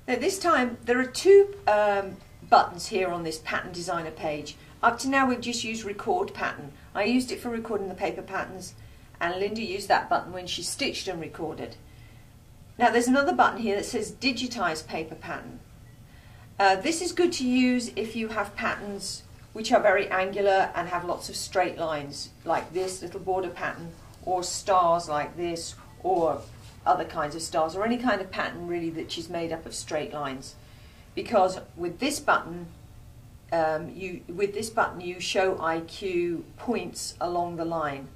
Now this time there are two buttons here on this pattern designer page. Up to now we've just used record pattern. I used it for recording the paper patterns, and Linda used that button when she stitched and recorded. Now there's another button here that says digitize paper pattern. This is good to use if you have patterns which are very angular and have lots of straight lines, like this little border pattern, or stars like this, or other kinds of stars, or any kind of pattern really that is made up of straight lines. Because with this button, you show IQ points along the line.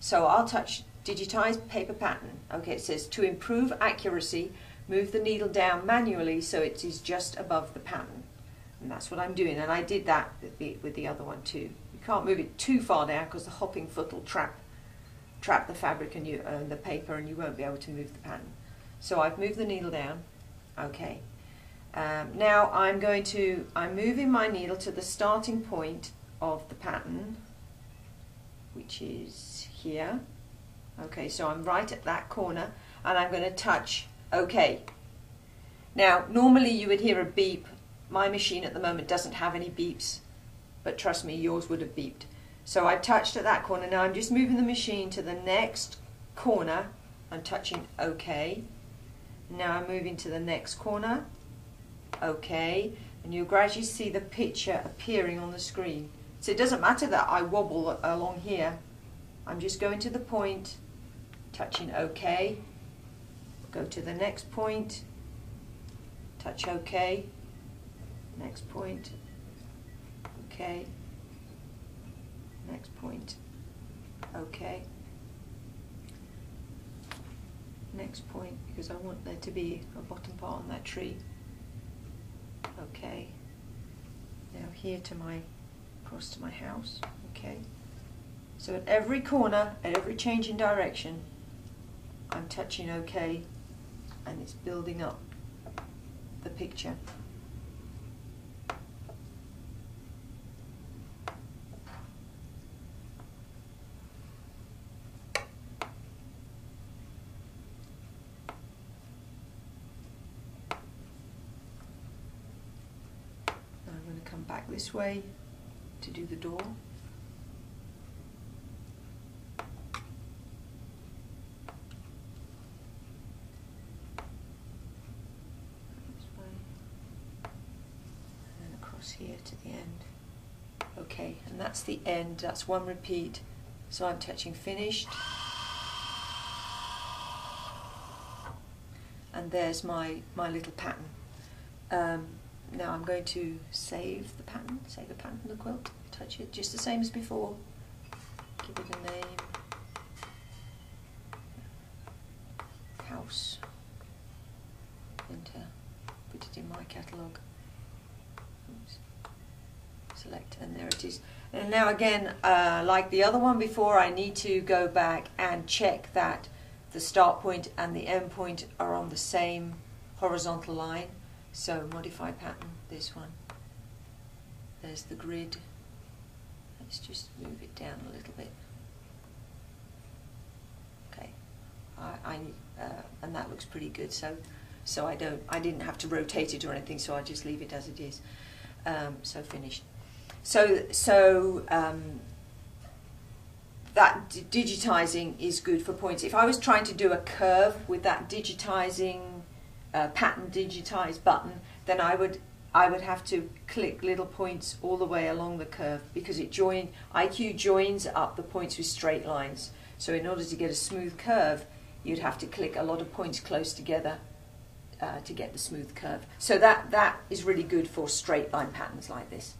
So I'll touch digitize paper pattern. Okay, it says to improve accuracy, move the needle down manually so it is just above the pattern. And that's what I'm doing, and I did that with the other one too. You can't move it too far down because the hopping foot will trap the fabric and the paper, and you won't be able to move the pattern. So I've moved the needle down. Okay. Now I'm moving my needle to the starting point of the pattern, which is here. Okay, so I'm right at that corner, and I'm going to touch OK. Now normally you would hear a beep. My machine at the moment doesn't have any beeps, but trust me, yours would have beeped. So I've touched at that corner. Now I'm just moving the machine to the next corner. I'm touching OK. Now I'm moving to the next corner. OK. And you'll gradually see the picture appearing on the screen. So it doesn't matter that I wobble along here. I'm just going to the point, touching OK. Go to the next point, touch OK. Next point, OK. Next point, OK. Next point, because I want there to be a bottom part on that tree. OK. Now here to across to my house. OK. So at every corner, at every change in direction, I'm touching OK, and it's building up the picture. Come back this way to do the door. This way. And then across here to the end. Okay, and that's the end. That's one repeat. So I'm touching finished. And there's my little pattern. Now I'm going to save the pattern from the quilt, touch it just the same as before, give it a name, house, enter, put it in my catalogue, select, and there it is. And now again, like the other one before, I need to go back and check that the start point and the end point are on the same horizontal line. So modify pattern, this one. There's the grid. Let's just move it down a little bit. Okay, and that looks pretty good. So I didn't have to rotate it or anything. So I just leave it as it is. So finished. So that digitizing is good for points. If I was trying to do a curve with that digitizing pattern digitize button, then I would have to click little points all the way along the curve, because IQ joins up the points with straight lines. So in order to get a smooth curve, you'd have to click a lot of points close together to get the smooth curve. So that is really good for straight line patterns like this.